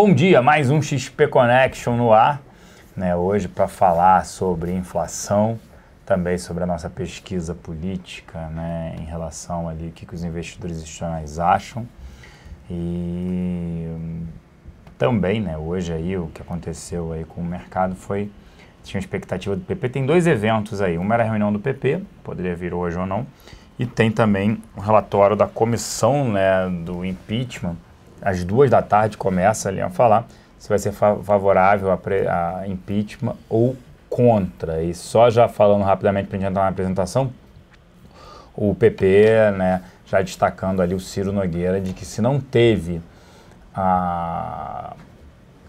Bom dia, mais um XP Connection no ar, né? Hoje para falar sobre inflação, também sobre a nossa pesquisa política, né? Em relação ali o que os investidores institucionais acham e também, né? Hoje aí o que aconteceu aí com o mercado foi, tinha expectativa do PP, tem dois eventos aí, uma era a reunião do PP, poderia vir hoje ou não, e tem também o relatório da comissão, né, do impeachment. Às 2 da tarde começa ali a falar se vai ser favorável a impeachment ou contra. E só já falando rapidamente para a gente entrar na apresentação, o PP, né, já destacando ali o Ciro Nogueira de que se não teve a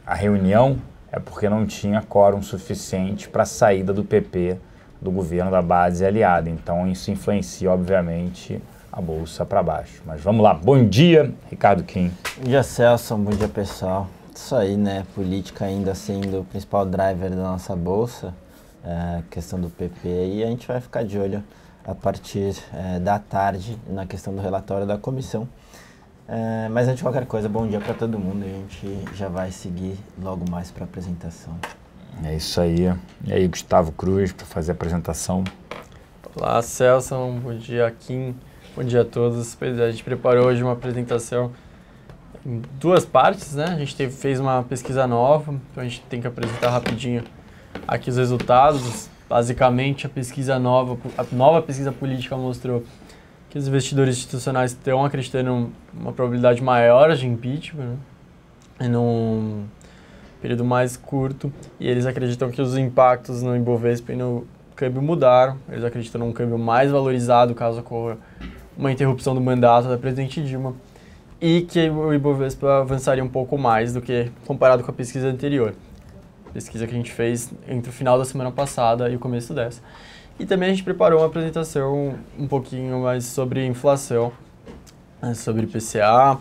reunião é porque não tinha quórum suficiente para a saída do PP do governo da base aliada. Então isso influencia, obviamente, a bolsa para baixo. Mas vamos lá. Bom dia, Ricardo Kim. Bom dia, Celso. Bom dia, pessoal. Isso aí, né? Política ainda sendo o principal driver da nossa bolsa, questão do PP. E a gente vai ficar de olho a partir da tarde na questão do relatório da comissão. Mas antes de qualquer coisa, bom dia para todo mundo. A gente já vai seguir logo mais para a apresentação. É isso aí. E aí, Gustavo Cruz, para fazer a apresentação. Olá, Celso. Bom dia, Kim. Bom dia a todos. Pois é, a gente preparou hoje uma apresentação em 2 partes, né? A gente fez uma pesquisa nova, então a gente tem que apresentar rapidinho aqui os resultados. Basicamente, a nova pesquisa política mostrou que os investidores institucionais estão acreditando em uma probabilidade maior de impeachment, né? Num período mais curto, e eles acreditam que os impactos no Ibovespa e no câmbio mudaram. Eles acreditam num câmbio mais valorizado caso ocorra uma interrupção do mandato da presidente Dilma, e que o Ibovespa avançaria um pouco mais do que comparado com a pesquisa anterior. Pesquisa que a gente fez entre o final da semana passada e o começo dessa. E também a gente preparou uma apresentação um pouquinho mais sobre inflação, sobre IPCA,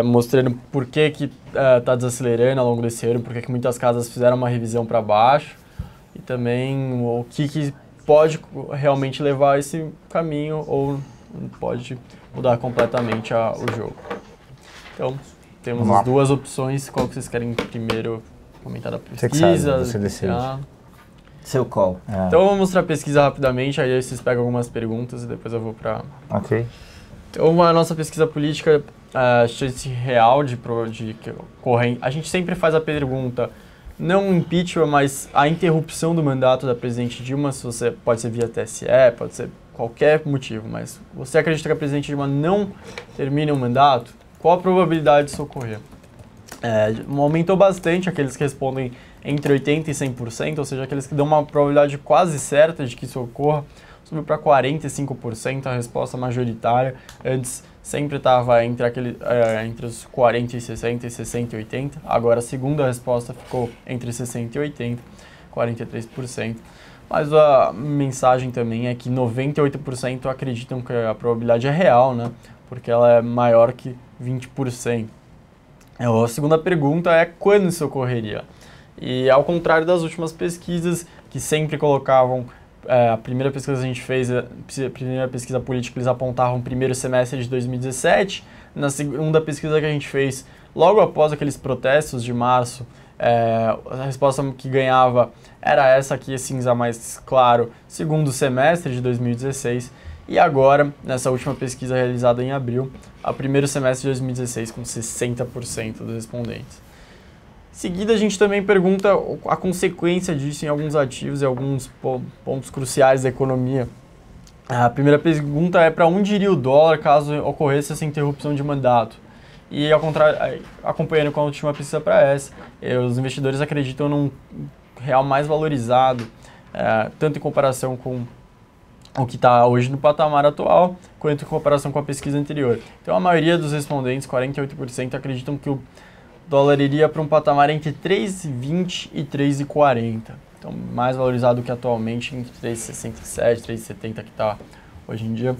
mostrando por que está desacelerando ao longo desse ano, por que muitas casas fizeram uma revisão para baixo, e também o que pode realmente levar a esse caminho ou pode mudar completamente o jogo. Então, temos as 2 opções. Qual que vocês querem primeiro comentar da pesquisa? Você decide. Seu call. Então, eu vou mostrar a pesquisa rapidamente, aí vocês pegam algumas perguntas e depois eu vou para... Ok. Então, a nossa pesquisa política, a chance real de corrente... A gente sempre faz a pergunta, não impeachment, mas a interrupção do mandato da presidente Dilma, pode ser via TSE, pode ser qualquer motivo, mas você acredita que a presidente Dilma não termine o mandato? Qual a probabilidade disso ocorrer? Aumentou bastante aqueles que respondem entre 80% e 100%, ou seja, aqueles que dão uma probabilidade quase certa de que isso ocorra, subiu para 45% a resposta majoritária. Antes sempre estava entre os 40 e 60 e 60 e 80, agora a segunda resposta ficou entre 60 e 80, 43%. Mas a mensagem também é que 98% acreditam que a probabilidade é real, né? Porque ela é maior que 20%. A segunda pergunta é quando isso ocorreria? E ao contrário das últimas pesquisas, que sempre colocavam, a primeira pesquisa que a gente fez, a primeira pesquisa política, eles apontavam o primeiro semestre de 2017. Na segunda pesquisa que a gente fez, logo após aqueles protestos de março, a resposta que ganhava era essa aqui, cinza mais claro, segundo semestre de 2016. E agora, nessa última pesquisa realizada em abril, o primeiro semestre de 2016, com 60% dos respondentes. Em seguida, a gente também pergunta a consequência disso em alguns ativos e alguns pontos cruciais da economia. A primeira pergunta é para onde iria o dólar caso ocorresse essa interrupção de mandato? E, ao contrário, acompanhando com a última pesquisa para essa, os investidores acreditam num real mais valorizado, tanto em comparação com o que está hoje no patamar atual, quanto em comparação com a pesquisa anterior. Então, a maioria dos respondentes, 48%, acreditam que o dólar iria para um patamar entre 3,20 e 3,40. Então, mais valorizado que atualmente, entre 3,67, 3,70 que está hoje em dia.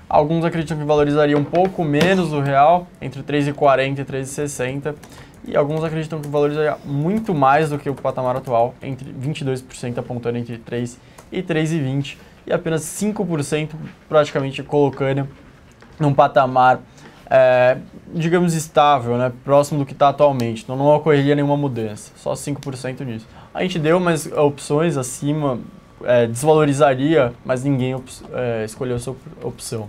Alguns acreditam que valorizaria um pouco menos o real, entre 3,40 e 3,60. E alguns acreditam que valorizaria muito mais do que o patamar atual, entre 22% apontando entre 3 e 3,20. E apenas 5% praticamente colocando num patamar digamos, estável, né, próximo do que está atualmente. Então não ocorreria nenhuma mudança, só 5% disso. A gente deu mais opções acima, desvalorizaria, mas ninguém escolheu a sua opção.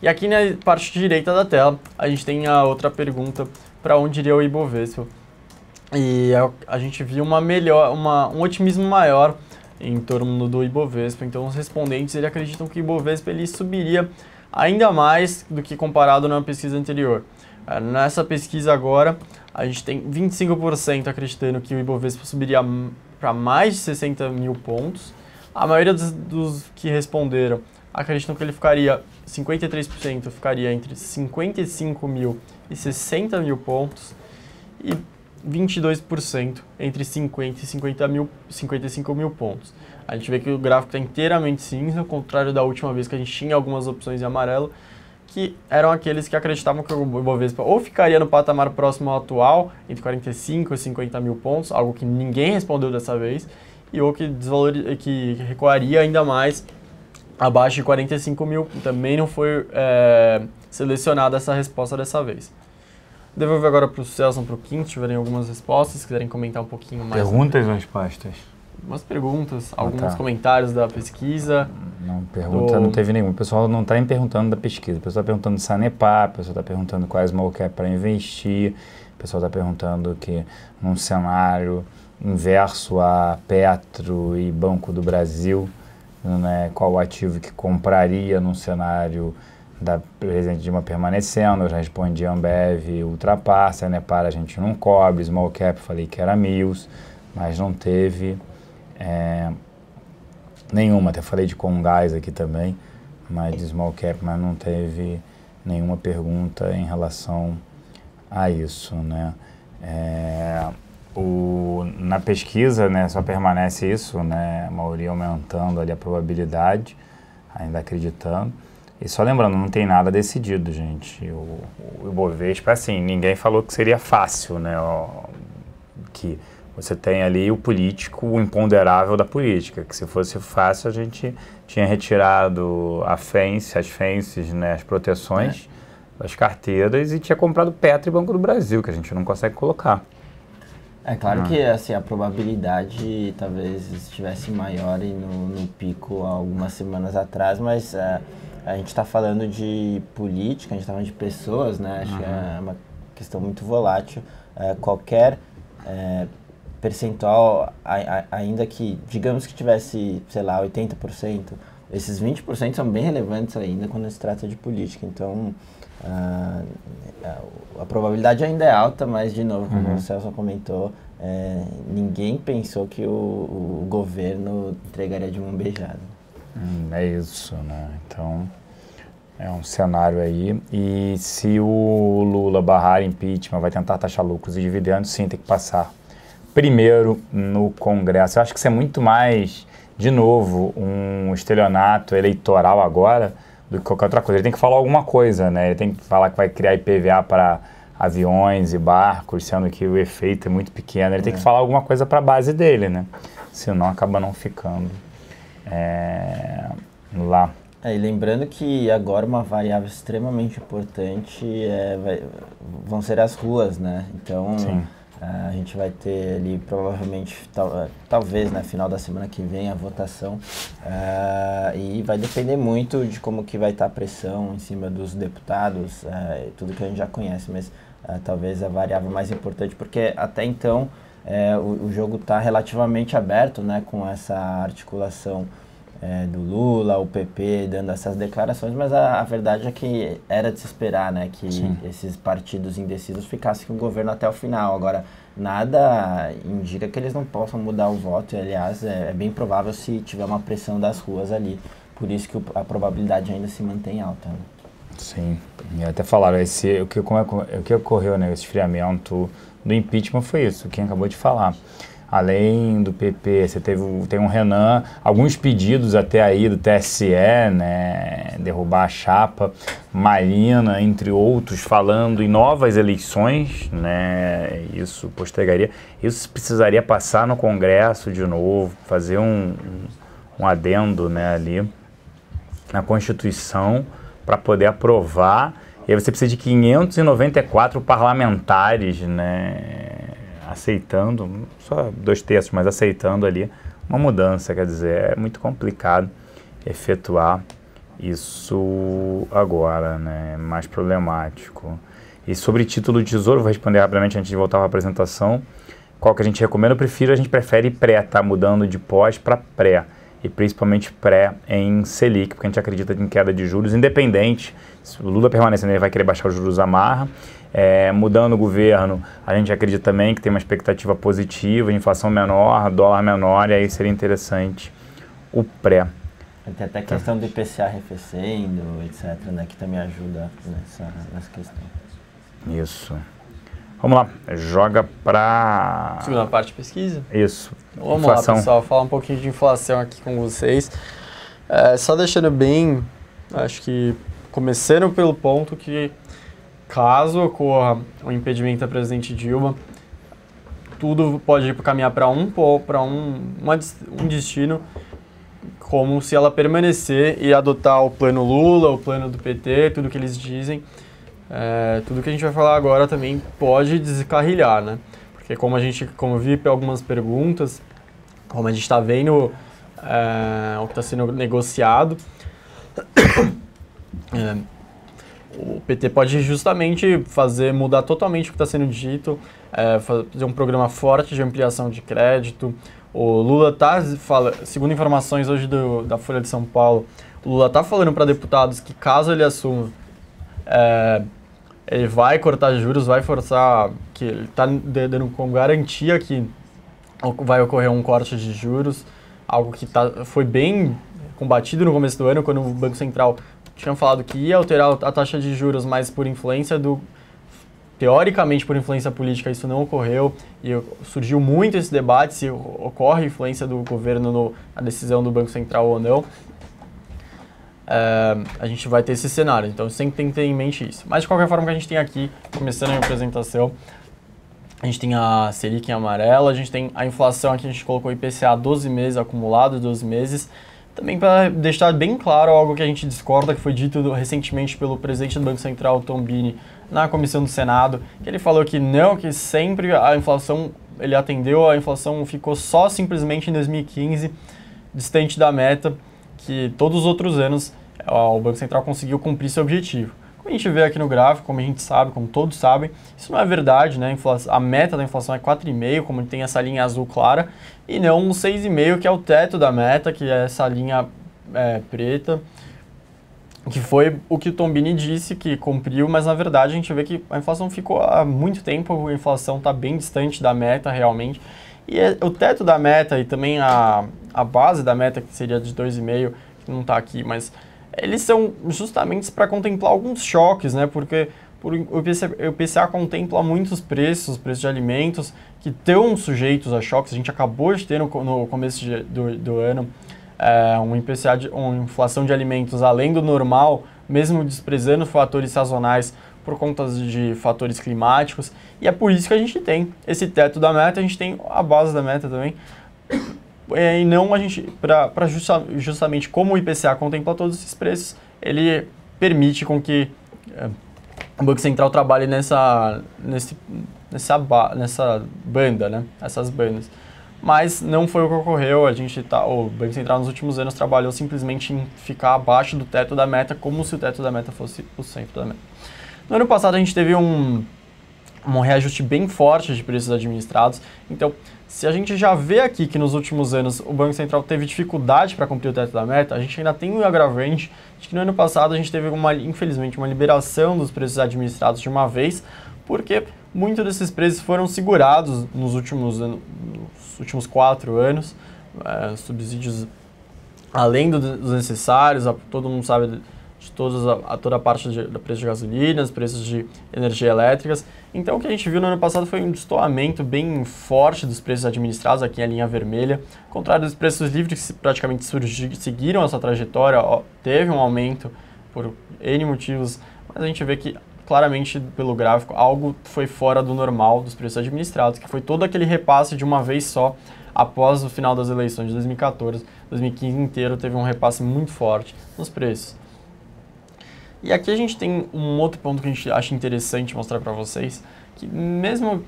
E aqui na parte direita da tela, a gente tem a outra pergunta, para onde iria o Ibovespa? E a gente viu um otimismo maior em torno do Ibovespa. Então os respondentes acreditam que o Ibovespa ele subiria ainda mais do que comparado na pesquisa anterior. Nessa pesquisa agora, a gente tem 25% acreditando que o Ibovespa subiria para mais de 60 mil pontos. A maioria dos que responderam acreditam que ele ficaria, 53% ficaria entre 55 mil e 60 mil pontos e 22% entre 50 e 55 mil pontos. A gente vê que o gráfico está inteiramente cinza, ao contrário da última vez que a gente tinha algumas opções em amarelo, que eram aqueles que acreditavam que o Ibovespa ou ficaria no patamar próximo ao atual, entre 45 e 50 mil pontos, algo que ninguém respondeu dessa vez, e ou que recuaria ainda mais abaixo de 45 mil. Também não foi selecionada essa resposta dessa vez. Devolver agora para o Celso e para o Kim, se tiverem algumas respostas, se quiserem comentar um pouquinho mais. Perguntas ou respostas? Umas perguntas, alguns comentários da pesquisa. Não, pergunta não teve nenhum. O pessoal não está nem perguntando da pesquisa. O pessoal está perguntando de Sanepar, o pessoal está perguntando quais small cap para investir, o pessoal está perguntando que num cenário inverso a Petro e Banco do Brasil, né, qual o ativo que compraria num cenário da presidente Dilma permanecendo. Eu já respondi Ambev, Ultrapar, Sanepar a gente não cobre, small cap falei que era Mills, mas não teve nenhuma. Até falei de Comgás aqui também, mas de small cap, mas não teve nenhuma pergunta em relação a isso, né? Na pesquisa, né, só permanece isso, né, a maioria aumentando ali a probabilidade, ainda acreditando. E só lembrando, não tem nada decidido, gente. O Ibovespa, assim, ninguém falou que seria fácil, né? Que você tem ali o político, o imponderável da política, que se fosse fácil a gente tinha retirado as FENSes, né, as proteções das carteiras e tinha comprado Petro e Banco do Brasil, que a gente não consegue colocar. É claro que assim, a probabilidade talvez estivesse maior no pico algumas semanas atrás, mas a gente está falando de política, a gente está falando de pessoas, né? Acho que é uma questão muito volátil. Qualquer percentual, ainda que, digamos que tivesse, sei lá, 80%, esses 20% são bem relevantes ainda quando se trata de política. Então, a probabilidade ainda é alta, mas, de novo, como o Celso comentou, ninguém pensou que o governo entregaria de mão beijada. É isso, né? Então, é um cenário aí. E se o Lula barrar impeachment, vai tentar taxar lucros e dividendos, sim, tem que passar primeiro no Congresso. Eu acho que isso é muito mais, de novo, um estelionato eleitoral agora do que qualquer outra coisa. Ele tem que falar alguma coisa, né? Ele tem que falar que vai criar IPVA para aviões e barcos, sendo que o efeito é muito pequeno. Ele tem que falar alguma coisa para a base dele, né? Senão acaba não ficando lá. E lembrando que agora uma variável extremamente importante vão ser as ruas, né? Então, a gente vai ter ali provavelmente, talvez, né, final da semana que vem, a votação, e vai depender muito de como que vai estar a pressão em cima dos deputados, tudo que a gente já conhece, mas talvez a variável mais importante, porque até então o jogo está relativamente aberto, né, com essa articulação do Lula, o PP dando essas declarações, mas a verdade é que era de se esperar, né, que esses partidos indecisos ficassem com o governo até o final. Agora, nada indica que eles não possam mudar o voto, e, aliás, é bem provável se tiver uma pressão das ruas ali, por isso que a probabilidade ainda se mantém alta, né? Sim, e até falaram, o que ocorreu, né, esse esfriamento do impeachment foi isso, quem acabou de falar. Além do PP, você tem um Renan, alguns pedidos até aí do TSE, né, derrubar a chapa, Marina, entre outros, falando em novas eleições, né, isso postergaria, isso precisaria passar no Congresso de novo, fazer um adendo, né, ali na Constituição para poder aprovar E aí você precisa de 594 parlamentares, né, aceitando, só 2/3, mas aceitando ali uma mudança. Quer dizer, é muito complicado efetuar isso agora, né, mais problemático. E sobre título de tesouro, vou responder rapidamente antes de voltar para a apresentação. Qual que a gente recomenda? A gente prefere pré, tá mudando de pós para pré. E principalmente pré em Selic, porque a gente acredita em queda de juros, independente, se o Lula permanecendo, ele vai querer baixar os juros à marra. Mudando o governo, a gente acredita também que tem uma expectativa positiva, inflação menor, dólar menor, e aí seria interessante o pré. Tem até a questão do IPCA arrefecendo, etc., né, que também ajuda nessa questão. Isso. Vamos lá, joga para... Segunda parte de pesquisa? Isso. Vamos inflação. lá, pessoal, falar um pouquinho de inflação aqui com vocês. Só deixando bem, acho que começando pelo ponto que, caso ocorra o impedimento da presidente Dilma, tudo pode caminhar para um destino, como se ela permanecer e adotar o plano Lula, o plano do PT, tudo que eles dizem. Tudo que a gente vai falar agora também pode descarrilhar, né? Porque como eu vi algumas perguntas, como a gente está vendo o que está sendo negociado, o PT pode justamente mudar totalmente o que está sendo dito, fazer um programa forte de ampliação de crédito. O Lula está, segundo informações hoje da Folha de São Paulo, o Lula está falando para deputados que caso ele assuma, ele vai cortar juros, vai forçar, que ele está dando como garantia que vai ocorrer um corte de juros, algo que foi bem combatido no começo do ano, quando o Banco Central tinha falado que ia alterar a taxa de juros, mas teoricamente por influência política isso não ocorreu, e surgiu muito esse debate se ocorre influência do governo na decisão do Banco Central ou não. A gente vai ter esse cenário, então sempre tem que ter em mente isso. Mas de qualquer forma, que a gente tem aqui, começando a minha apresentação, a gente tem a Selic em amarelo, a gente tem a inflação aqui, a gente colocou o IPCA 12 meses acumulado, 12 meses, também para deixar bem claro algo que a gente discorda, que foi dito recentemente pelo presidente do Banco Central, Tombini, na comissão do Senado, que ele falou que não, que sempre a inflação, ele atendeu, a inflação ficou só simplesmente em 2015, distante da meta, que todos os outros anos o Banco Central conseguiu cumprir seu objetivo. Como a gente vê aqui no gráfico, como a gente sabe, como todos sabem, isso não é verdade, né? A meta da inflação é 4,5, como tem essa linha azul clara, e não 6,5, que é o teto da meta, que é essa linha preta, que foi o que o Tombini disse que cumpriu, mas na verdade a gente vê que a inflação ficou há muito tempo, a inflação está bem distante da meta realmente, e o teto da meta e também a base da meta, que seria de 2,5, que não está aqui, mas eles são justamente para contemplar alguns choques, né? Porque o IPCA contempla muitos preços de alimentos que estão sujeitos a choques. A gente acabou de ter no começo do ano uma inflação de alimentos além do normal, mesmo desprezando fatores sazonais por conta de fatores climáticos. E é por isso que a gente tem esse teto da meta, a gente tem a base da meta também. E não justamente como o IPCA contempla todos esses preços, ele permite com que o Banco Central trabalhe nessa banda, né? Essas bandas. Mas não foi o que ocorreu, o Banco Central nos últimos anos trabalhou simplesmente em ficar abaixo do teto da meta, como se o teto da meta fosse o centro da meta. No ano passado a gente teve um reajuste bem forte de preços administrados, então se a gente já vê aqui que nos últimos anos o Banco Central teve dificuldade para cumprir o teto da meta, a gente ainda tem um agravante de que no ano passado a gente teve, infelizmente, uma liberação dos preços administrados de uma vez, porque muitos desses preços foram segurados nos últimos 4 anos, subsídios além dos necessários, todo mundo sabe de toda a parte do preço de gasolina, os preços de energia elétricas. Então o que a gente viu no ano passado foi um destoamento bem forte dos preços administrados, aqui a linha vermelha, ao contrário dos preços livres que praticamente seguiram essa trajetória, teve um aumento por N motivos, mas a gente vê que claramente pelo gráfico algo foi fora do normal dos preços administrados, que foi todo aquele repasse de uma vez só após o final das eleições de 2014, 2015 inteiro teve um repasse muito forte nos preços. E aqui a gente tem um outro ponto que a gente acha interessante mostrar para vocês, que mesmo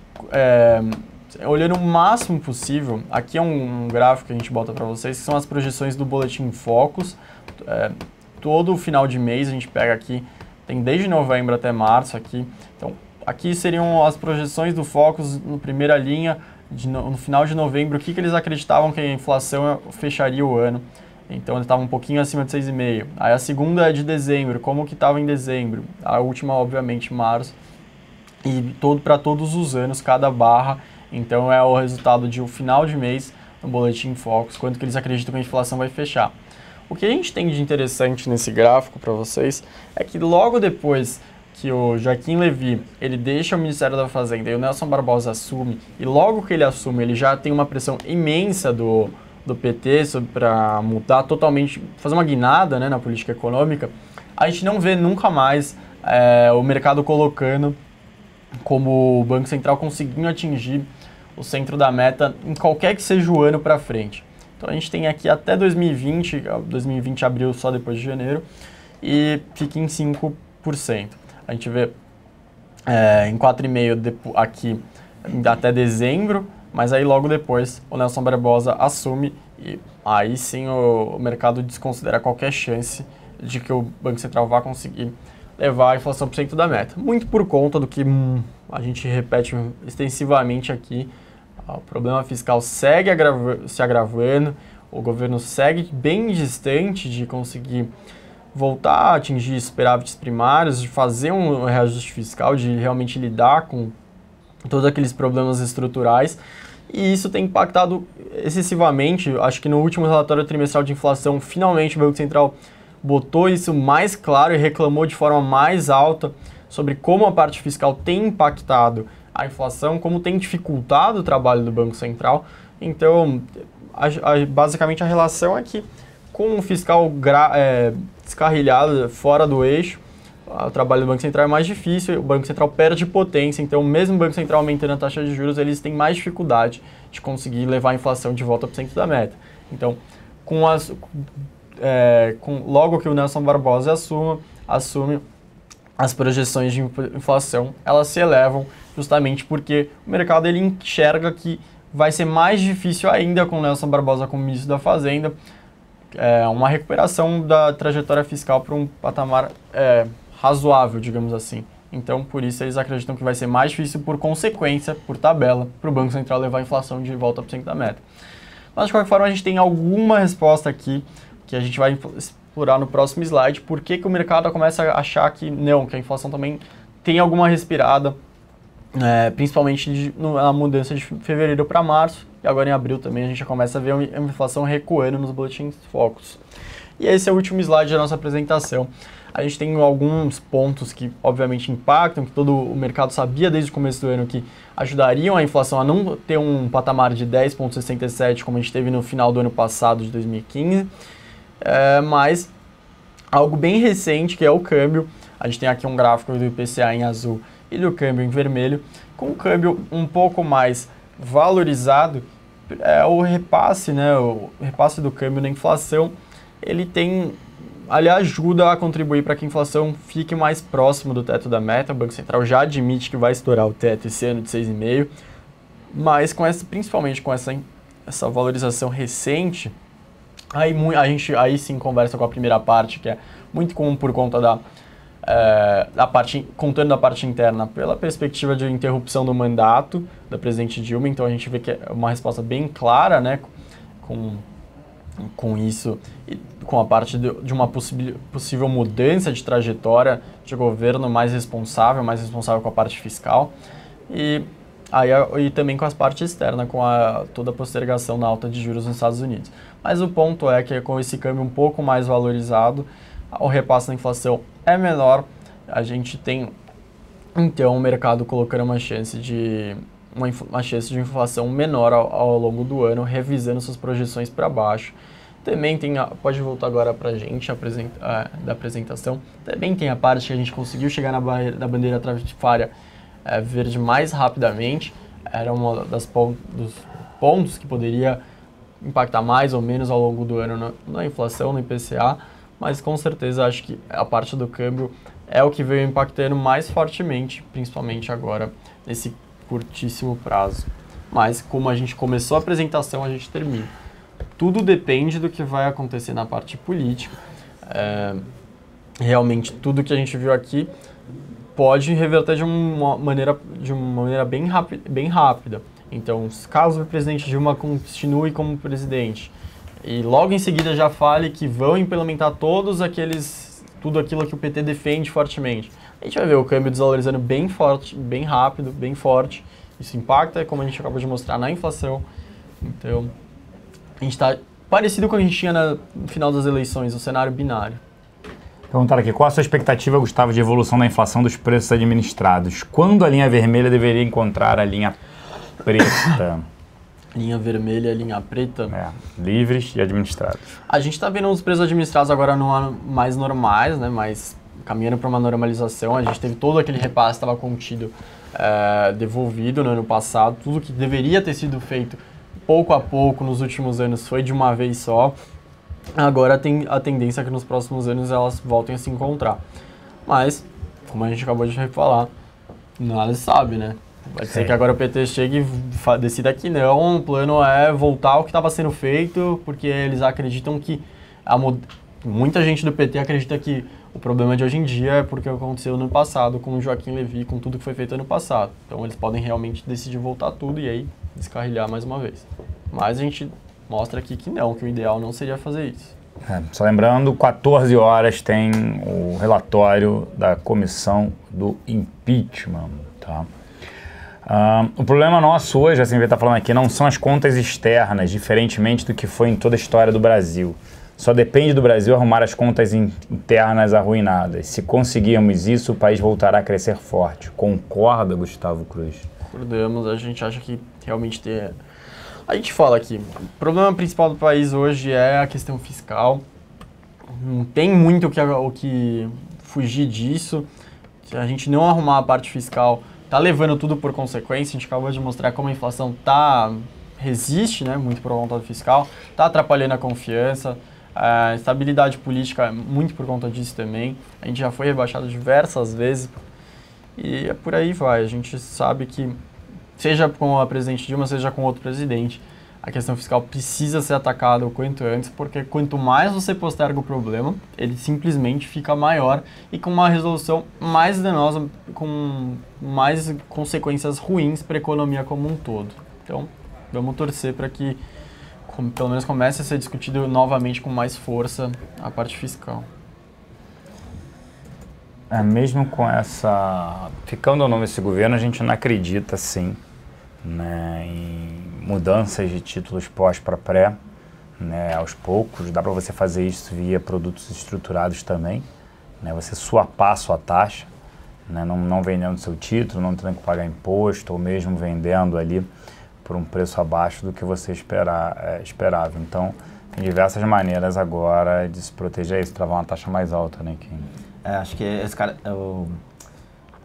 olhando o máximo possível, aqui é um gráfico que a gente bota para vocês, que são as projeções do Boletim Focus. Todo o final de mês a gente pega aqui, tem desde novembro até março aqui. Então, aqui seriam as projeções do Focus na primeira linha, no final de novembro, o que eles acreditavam que a inflação fecharia o ano. Então, ele estava um pouquinho acima de 6,5%. Aí a segunda é de dezembro, como que estava em dezembro. A última, obviamente, março. E para todos os anos, cada barra. Então, é o resultado de um final de mês no Boletim Focus, quanto que eles acreditam que a inflação vai fechar. O que a gente tem de interessante nesse gráfico para vocês é que logo depois que o Joaquim Levy, ele deixa o Ministério da Fazenda e o Nelson Barbosa assume, e logo que ele assume, ele já tem uma pressão imensa do PT para mudar totalmente, fazer uma guinada, né, na política econômica, a gente não vê nunca mais o mercado colocando como o Banco Central conseguindo atingir o centro da meta em qualquer que seja o ano para frente. Então a gente tem aqui até 2020 abril só depois de janeiro, e fica em 5%. A gente vê em 4,5% aqui até dezembro, mas aí logo depois o Nelson Barbosa assume e aí sim o mercado desconsidera qualquer chance de que o Banco Central vá conseguir levar a inflação para o centro da meta. Muito por conta do que a gente repete extensivamente aqui. O problema fiscal segue se agravando, o governo segue bem distante de conseguir voltar a atingir superávites primários, de fazer um reajuste fiscal, de realmente lidar com todos aqueles problemas estruturais, e isso tem impactado excessivamente. Acho que no último relatório trimestral de inflação, finalmente o Banco Central botou isso mais claro e reclamou de forma mais alta sobre como a parte fiscal tem impactado a inflação, como tem dificultado o trabalho do Banco Central. Então, basicamente a relação é que com o fiscal descarrilhado, fora do eixo, o trabalho do Banco Central é mais difícil, o Banco Central perde potência, então mesmo o Banco Central aumentando a taxa de juros, eles têm mais dificuldade de conseguir levar a inflação de volta para o centro da meta. Então, logo que o Nelson Barbosa assume as projeções de inflação, elas se elevam justamente porque o mercado ele enxerga que vai ser mais difícil ainda com o Nelson Barbosa como ministro da Fazenda, uma recuperação da trajetória fiscal para um patamar razoável, digamos assim. Então, por isso, eles acreditam que vai ser mais difícil, por consequência, por tabela, para o Banco Central levar a inflação de volta para o centro da meta. Mas, de qualquer forma, a gente tem alguma resposta aqui que a gente vai explorar no próximo slide. Por que o mercado começa a achar que não, que a inflação também tem alguma respirada, principalmente na mudança de fevereiro para março, e agora em abril também a gente já começa a ver a inflação recuando nos boletins Focus. E esse é o último slide da nossa apresentação. A gente tem alguns pontos que obviamente impactam, que todo o mercado sabia desde o começo do ano que ajudariam a inflação a não ter um patamar de 10,67 como a gente teve no final do ano passado, de 2015, mas algo bem recente, que é o câmbio. A gente tem aqui um gráfico do IPCA em azul e do câmbio em vermelho. Com o câmbio um pouco mais valorizado, o repasse, né, o repasse do câmbio na inflação, ele ajuda a contribuir para que a inflação fique mais próximo do teto da meta. O Banco Central já admite que vai estourar o teto esse ano de 6,5%, mas principalmente com essa valorização recente, a gente aí sim conversa com a primeira parte, que é muito comum por conta contando da parte interna, pela perspectiva de interrupção do mandato da presidente Dilma. Então a gente vê que é uma resposta bem clara, né, com isso, e com a parte de uma possível mudança de trajetória de governo mais responsável com a parte fiscal, e também com as partes externas, com toda a postergação na alta de juros nos Estados Unidos. Mas o ponto é que com esse câmbio um pouco mais valorizado, o repasse da inflação é menor. A gente tem, então, o mercado colocando uma chance de inflação menor ao longo do ano, revisando suas projeções para baixo. Também pode voltar agora para a gente da apresentação. Também tem a parte que a gente conseguiu chegar na bandeira tarifária verde mais rapidamente. Era um dos pontos que poderia impactar mais ou menos ao longo do ano na inflação, no IPCA, mas com certeza acho que a parte do câmbio é o que veio impactando mais fortemente, principalmente agora, nesse curtíssimo prazo. Mas como a gente começou a apresentação, a gente termina. Tudo depende do que vai acontecer na parte política. Realmente, tudo que a gente viu aqui pode reverter de uma maneira bem rápida. Então, caso o presidente Dilma continue como presidente e logo em seguida já fale que vão implementar tudo aquilo que o PT defende fortemente, a gente vai ver o câmbio desvalorizando bem forte, bem rápido, bem forte. Isso impacta, como a gente acabou de mostrar, na inflação. Então, a gente está parecido com o que a gente tinha no final das eleições, o cenário binário. Perguntaram aqui, qual a sua expectativa, Gustavo, de evolução da inflação dos preços administrados? Quando a linha vermelha deveria encontrar a linha preta? Linha vermelha e linha preta? Livres e administrados. A gente está vendo os preços administrados agora no ano mais normais, né? Mais caminhando para uma normalização. A gente teve todo aquele repasse que estava contido, devolvido no ano passado. Tudo que deveria ter sido feito pouco a pouco nos últimos anos foi de uma vez só. Agora tem a tendência que nos próximos anos elas voltem a se encontrar. Mas, como a gente acabou de falar, nada se sabe, né? Pode ser que agora o PT chegue e decida que não, o plano é voltar ao que estava sendo feito, porque eles acreditam que... Muita gente do PT acredita que o problema de hoje em dia é porque aconteceu no passado com o Joaquim Levy, com tudo que foi feito ano passado. Então eles podem realmente decidir voltar tudo e aí descarrilhar mais uma vez. Mas a gente mostra aqui que não, que o ideal não seria fazer isso. Só lembrando, 14 horas tem o relatório da comissão do impeachment, tá? O problema nosso hoje, assim, a gente está falando aqui, não são as contas externas, diferentemente do que foi em toda a história do Brasil. Só depende do Brasil arrumar as contas internas arruinadas. Se conseguirmos isso, o país voltará a crescer forte. Concorda, Gustavo Cruz? Concordamos, a gente acha que realmente tem... A gente fala aqui, o problema principal do país hoje é a questão fiscal. Não tem muito o que fugir disso. Se a gente não arrumar a parte fiscal, tá levando tudo por consequência. A gente acabou de mostrar como a inflação resiste, né, muito por conta do fiscal, tá atrapalhando a confiança. A estabilidade política, muito por conta disso também. A gente já foi rebaixado diversas vezes e por aí vai. A gente sabe que, seja com a presidente Dilma, seja com outro presidente, a questão fiscal precisa ser atacada o quanto antes, porque quanto mais você posterga o problema, ele simplesmente fica maior e com uma resolução mais danosa, com mais consequências ruins para a economia como um todo. Então, vamos torcer para que pelo menos comece a ser discutido novamente com mais força a parte fiscal. Mesmo com essa... Ficando ou não esse governo, a gente não acredita, sim, né, em mudanças de títulos pós para pré, né, aos poucos. Dá para você fazer isso via produtos estruturados também, né, você suapar a sua taxa, né, não vendendo seu título, não tendo que pagar imposto, ou mesmo vendendo ali por um preço abaixo do que você esperava. Então, tem diversas maneiras agora de se proteger isso, travar uma taxa mais alta, né, Kim? Acho que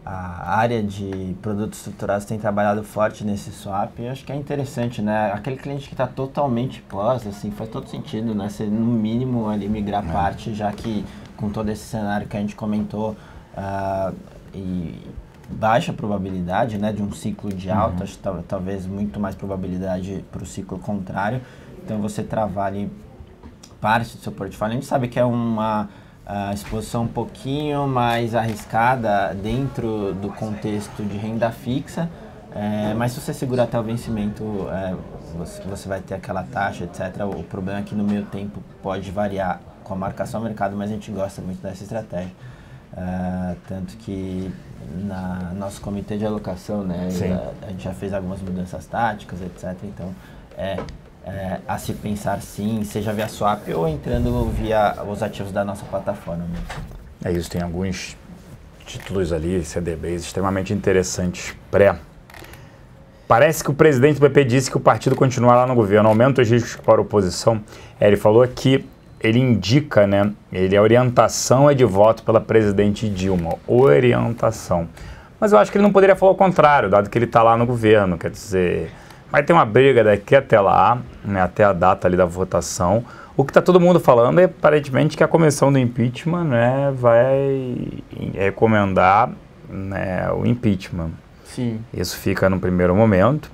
a área de produtos estruturados tem trabalhado forte nesse swap e acho que é interessante, né? Aquele cliente que está totalmente pós, assim, faz todo sentido, né? Você, no mínimo, ali migrar parte, já que com todo esse cenário que a gente comentou, e baixa probabilidade, né, de um ciclo de alta, acho que talvez muito mais probabilidade para o ciclo contrário. Então, você travar ali parte do seu portfólio. A gente sabe que é uma exposição um pouquinho mais arriscada dentro do contexto de renda fixa, mas se você segurar até o vencimento, você vai ter aquela taxa, etc. O problema é que no meio tempo pode variar com a marcação ao mercado, mas a gente gosta muito dessa estratégia. Tanto que na nosso comitê de alocação, né, a gente já fez algumas mudanças táticas, etc. Então, a se pensar sim, seja via swap ou entrando via os ativos da nossa plataforma mesmo. É isso, tem alguns títulos ali, CDBs, extremamente interessantes pré. Parece que o presidente do PP disse que o partido continuará no governo, aumenta os riscos para a oposição. Ele falou que ele indica, né, a orientação é de voto pela presidente Dilma, orientação. Mas eu acho que ele não poderia falar o contrário, dado que ele está lá no governo, quer dizer, vai ter uma briga daqui até lá, né, até a data ali da votação, O que está todo mundo falando é, aparentemente, que a comissão do impeachment, né, vai recomendar, né, o impeachment. Sim. Isso fica no primeiro momento,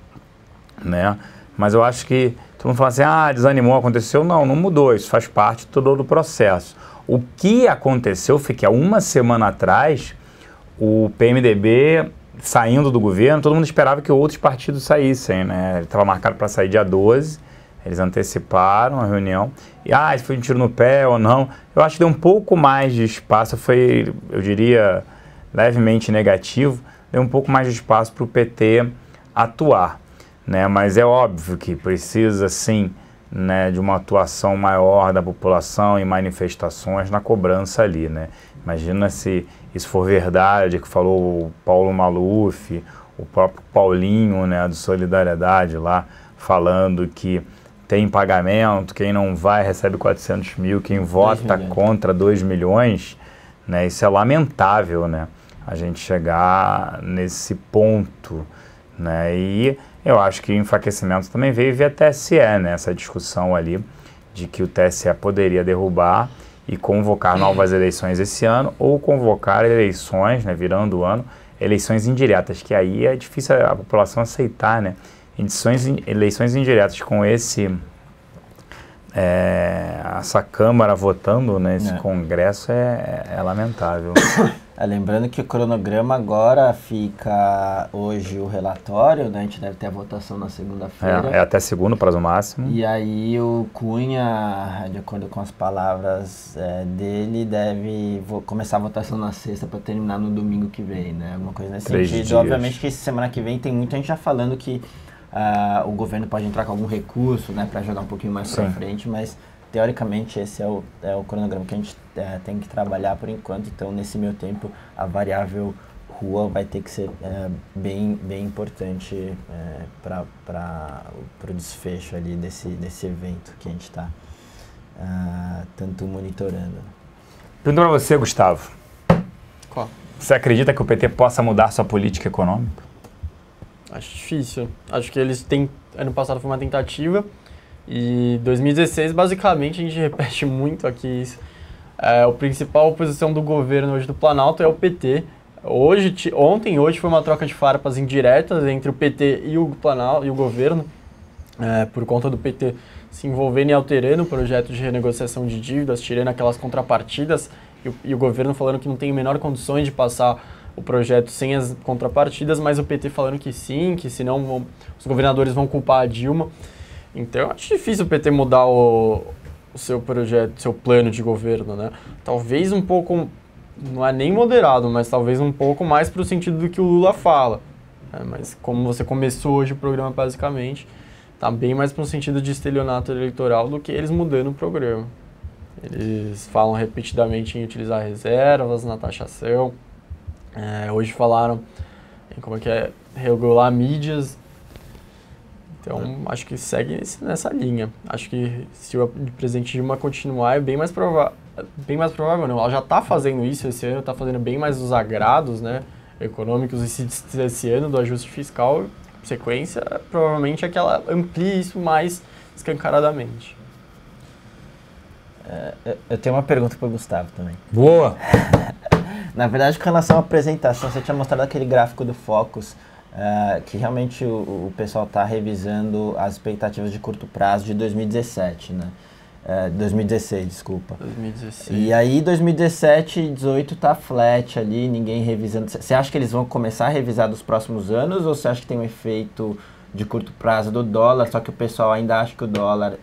né? Mas eu acho que todo mundo fala assim, desanimou, aconteceu. Não mudou, isso faz parte todo do processo. O que aconteceu foi que há uma semana atrás, o PMDB saindo do governo, todo mundo esperava que outros partidos saíssem, né? Ele estava marcado para sair dia 12, eles anteciparam a reunião. E, isso foi um tiro no pé ou não? Eu acho que deu um pouco mais de espaço, foi, eu diria, levemente negativo, deu um pouco mais de espaço para o PT atuar, né? Mas é óbvio que precisa, sim, né, de uma atuação maior da população em manifestações na cobrança ali, né? Imagina se isso for verdade, que falou o Paulo Maluf, o próprio Paulinho, né, do Solidariedade lá, falando que tem pagamento, quem não vai recebe 400 mil, quem vota contra 2 milhões, né? Isso é lamentável, né? A gente chegar nesse ponto, né? E eu acho que o enfraquecimento também veio via TSE, né? Essa discussão ali de que o TSE poderia derrubar e convocar novas eleições esse ano ou convocar eleições, né, virando o ano, eleições indiretas, que aí é difícil a população aceitar, né? Eleições indiretas com essa Câmara votando nesse Congresso é lamentável. Lembrando que o cronograma agora fica hoje o relatório, né? A gente deve ter a votação na segunda-feira. É até segundo, prazo máximo. E aí o Cunha, de acordo com as palavras dele, deve começar a votação na sexta para terminar no domingo que vem, né? Alguma coisa nesse 3 sentido. dias. Obviamente que semana que vem tem muita gente já falando que o governo pode entrar com algum recurso, né? Para jogar um pouquinho mais para frente, mas teoricamente esse é o cronograma que a gente tem que trabalhar por enquanto. Então, nesse meio tempo, a variável rua vai ter que ser bem importante para o desfecho ali desse evento que a gente está tanto monitorando. Pergunto para você, Gustavo. Qual? Você acredita que o PT possa mudar sua política econômica? Acho difícil. Acho que eles têm... Ano passado foi uma tentativa. E 2016, basicamente, a gente repete muito aqui isso. A principal oposição do governo hoje do Planalto é o PT. Ontem e hoje foi uma troca de farpas indiretas entre o PT e o Planalto e o governo, por conta do PT se envolvendo e alterando o projeto de renegociação de dívidas, tirando aquelas contrapartidas, e o governo falando que não tem a menor condições de passar o projeto sem as contrapartidas, mas o PT falando que sim, que senão os governadores vão culpar a Dilma. Então, eu acho difícil o PT mudar o seu projeto, seu plano de governo, né? Talvez um pouco, não é nem moderado, mas talvez um pouco mais para o sentido do que o Lula fala. Mas como você começou hoje o programa, basicamente, tá bem mais para um sentido de estelionato eleitoral do que eles mudando o programa. Eles falam repetidamente em utilizar reservas na taxação. Hoje falaram em regular mídias. Então, acho que segue nessa linha. Acho que se o presidente Dilma continuar, é bem mais provável não. Ela já está fazendo isso esse ano, está fazendo bem mais os agrados, né, econômicos esse ano do ajuste fiscal. Sequência, provavelmente é que ela amplie isso mais escancaradamente. Eu tenho uma pergunta para o Gustavo também. Boa! Na verdade, com relação à apresentação, você tinha mostrado aquele gráfico do Focus, que realmente o pessoal está revisando as expectativas de curto prazo de 2017, né? 2016, desculpa. 2016. E aí 2017 e 2018 tá flat ali, ninguém revisando. Você acha que eles vão começar a revisar dos próximos anos ou você acha que tem um efeito de curto prazo do dólar, só que o pessoal ainda acha que o dólar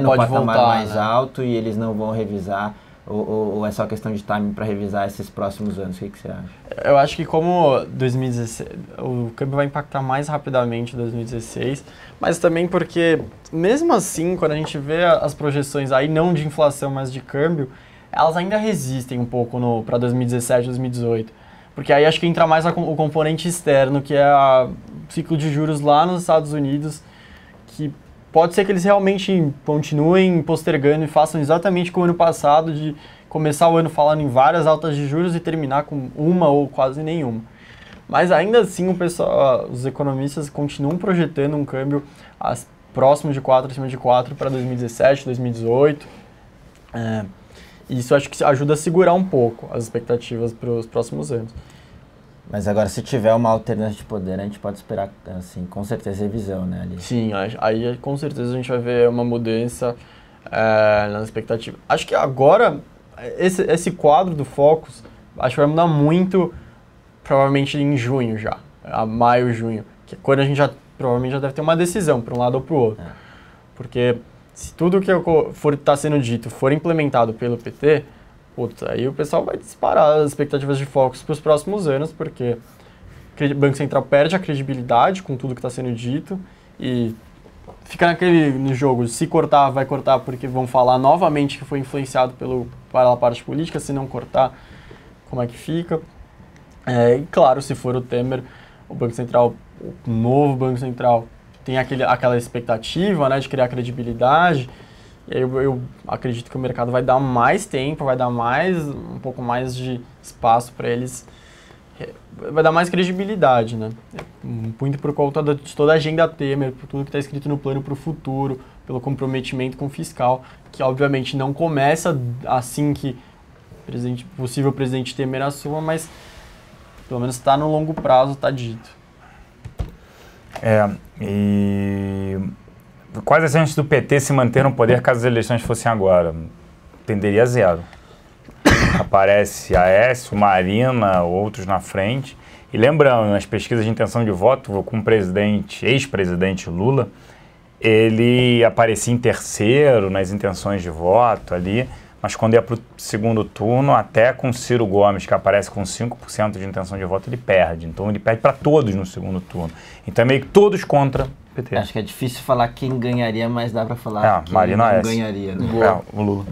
no patamar mais alto e eles não vão revisar? Ou é só questão de timing para revisar esses próximos anos? O que você acha? Eu acho que como 2016, o câmbio vai impactar mais rapidamente em 2016, mas também porque, mesmo assim, quando a gente vê as projeções aí, não de inflação, mas de câmbio, elas ainda resistem um pouco para 2017, 2018. Porque aí acho que entra mais o componente externo, que é o ciclo de juros lá nos Estados Unidos, que pode ser que eles realmente continuem postergando e façam exatamente como o ano passado, de começar o ano falando em várias altas de juros e terminar com uma ou quase nenhuma. Mas ainda assim os economistas continuam projetando um câmbio próximo de 4, acima de 4 para 2017, 2018. Isso acho que ajuda a segurar um pouco as expectativas para os próximos anos. Mas agora, se tiver uma alternativa de poder, a gente pode esperar, assim, com certeza, revisão, né, ali. Sim, aí com certeza a gente vai ver uma mudança nas expectativas. Acho que agora, esse quadro do Focus, acho que vai mudar muito, provavelmente em junho já, maio, junho, que é quando a gente provavelmente já deve ter uma decisão para um lado ou para o outro. Porque se tudo que está sendo dito for implementado pelo PT, aí o pessoal vai disparar as expectativas de Focus para os próximos anos, porque o Banco Central perde a credibilidade com tudo que está sendo dito e fica no jogo, se cortar, vai cortar porque vão falar novamente que foi influenciado pela parte política, se não cortar, como é que fica? E claro, se for o Temer, o Banco Central, o novo Banco Central, tem aquela expectativa, né, de criar credibilidade. E aí eu acredito que o mercado vai dar mais tempo, vai dar um pouco mais de espaço para eles, vai dar mais credibilidade, né? Muito por conta de toda a agenda Temer, por tudo que está escrito no plano para o futuro, pelo comprometimento com o fiscal, que obviamente não começa assim que o possível presidente Temer assuma, mas pelo menos está no longo prazo, está dito. Quais as chances do PT se manter no poder caso as eleições fossem agora? Tenderia a 0. Aparece Aécio, Marina, outros na frente. E lembrando, nas pesquisas de intenção de voto, com o ex-presidente Lula, ele aparecia em terceiro nas intenções de voto ali, mas quando ia para o segundo turno, até com Ciro Gomes, que aparece com 5% de intenção de voto, ele perde. Então ele perde para todos no segundo turno. Então é meio que todos contra o PT. Acho que é difícil falar quem ganharia, mas dá para falar quem Marina não ganharia, né? O Lula.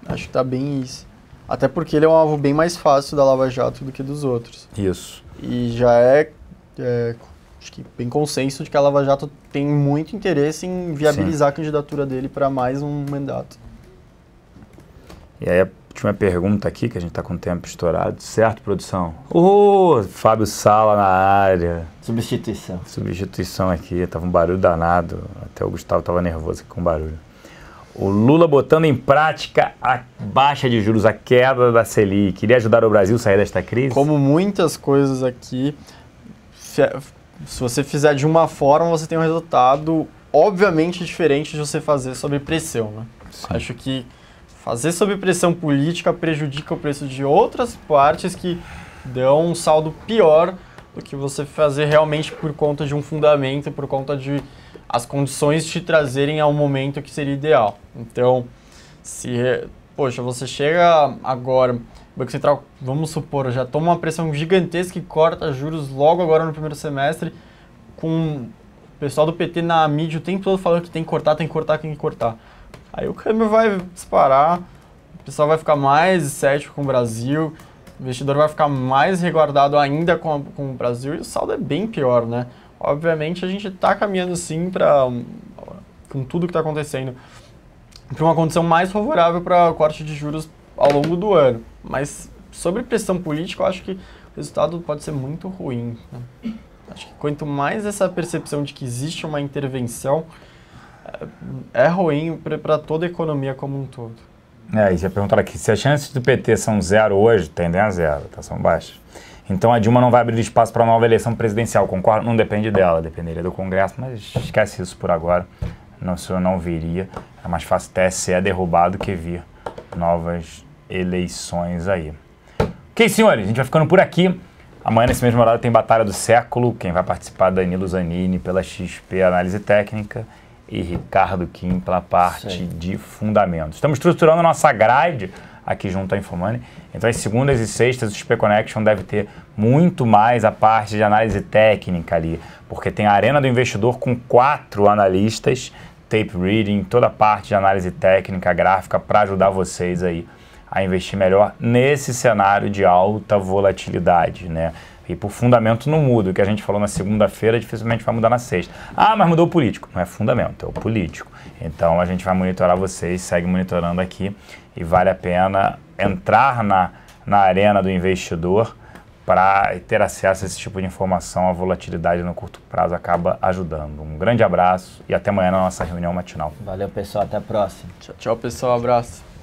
Acho que tá bem isso. Até porque ele é um alvo bem mais fácil da Lava Jato do que dos outros. Isso. E já acho que bem consenso de que a Lava Jato tem muito interesse em viabilizar a candidatura dele para mais um mandato. E aí a última pergunta aqui, que a gente está com o tempo estourado. Certo, produção? Fábio Sala na área. Substituição aqui, tava um barulho danado. Até o Gustavo tava nervoso aqui com o barulho. O Lula botando em prática a baixa de juros, a queda da Selic. Queria ajudar o Brasil a sair desta crise? Como muitas coisas aqui, se você fizer de uma forma, você tem um resultado obviamente diferente de você fazer sob pressão, né? Acho que fazer sob pressão política prejudica o preço de outras partes que dão um saldo pior do que você fazer realmente por conta de um fundamento, por conta de as condições te trazerem ao momento que seria ideal. Então, você chega agora, o Banco Central, vamos supor, já toma uma pressão gigantesca e corta juros logo agora no primeiro semestre, com o pessoal do PT na mídia o tempo todo falando que tem que cortar, tem que cortar, tem que cortar. Aí o câmbio vai disparar, o pessoal vai ficar mais cético com o Brasil, o investidor vai ficar mais resguardado ainda com o Brasil e o saldo é bem pior, né? Obviamente a gente está caminhando sim com tudo que está acontecendo, para uma condição mais favorável para o corte de juros ao longo do ano. Mas sobre pressão política, eu acho que o resultado pode ser muito ruim, né? Acho que quanto mais essa percepção de que existe uma intervenção, é ruim para toda a economia como um todo. E você perguntaram aqui, se as chances do PT são 0 hoje, tendem a 0, são baixas. Então a Dilma não vai abrir espaço para nova eleição presidencial, concordo? Não depende dela, dependeria do Congresso, mas esquece isso por agora. Isso eu não viria. É mais fácil o TSE derrubar do que vir novas eleições aí. Ok, senhores, a gente vai ficando por aqui. Amanhã, nesse mesmo horário, tem Batalha do Século. Quem vai participar, Danilo Zanini pela XP Análise Técnica e Ricardo Kim pela parte de Fundamentos. Estamos estruturando a nossa grade aqui junto à Infomoney. Então, às segundas e sextas, o XP Connection deve ter muito mais a parte de análise técnica ali, porque tem a Arena do Investidor com 4 analistas, tape reading, toda a parte de análise técnica, gráfica, para ajudar vocês aí a investir melhor nesse cenário de alta volatilidade, né? E por fundamento não muda. O que a gente falou na segunda-feira dificilmente vai mudar na sexta. Mas mudou o político. Não é fundamento, é o político. Então a gente vai monitorar vocês, segue monitorando aqui. E vale a pena entrar na arena do investidor para ter acesso a esse tipo de informação, a volatilidade no curto prazo acaba ajudando. Um grande abraço e até amanhã na nossa reunião matinal. Valeu, pessoal. Até a próxima. Tchau, tchau, pessoal. Abraço.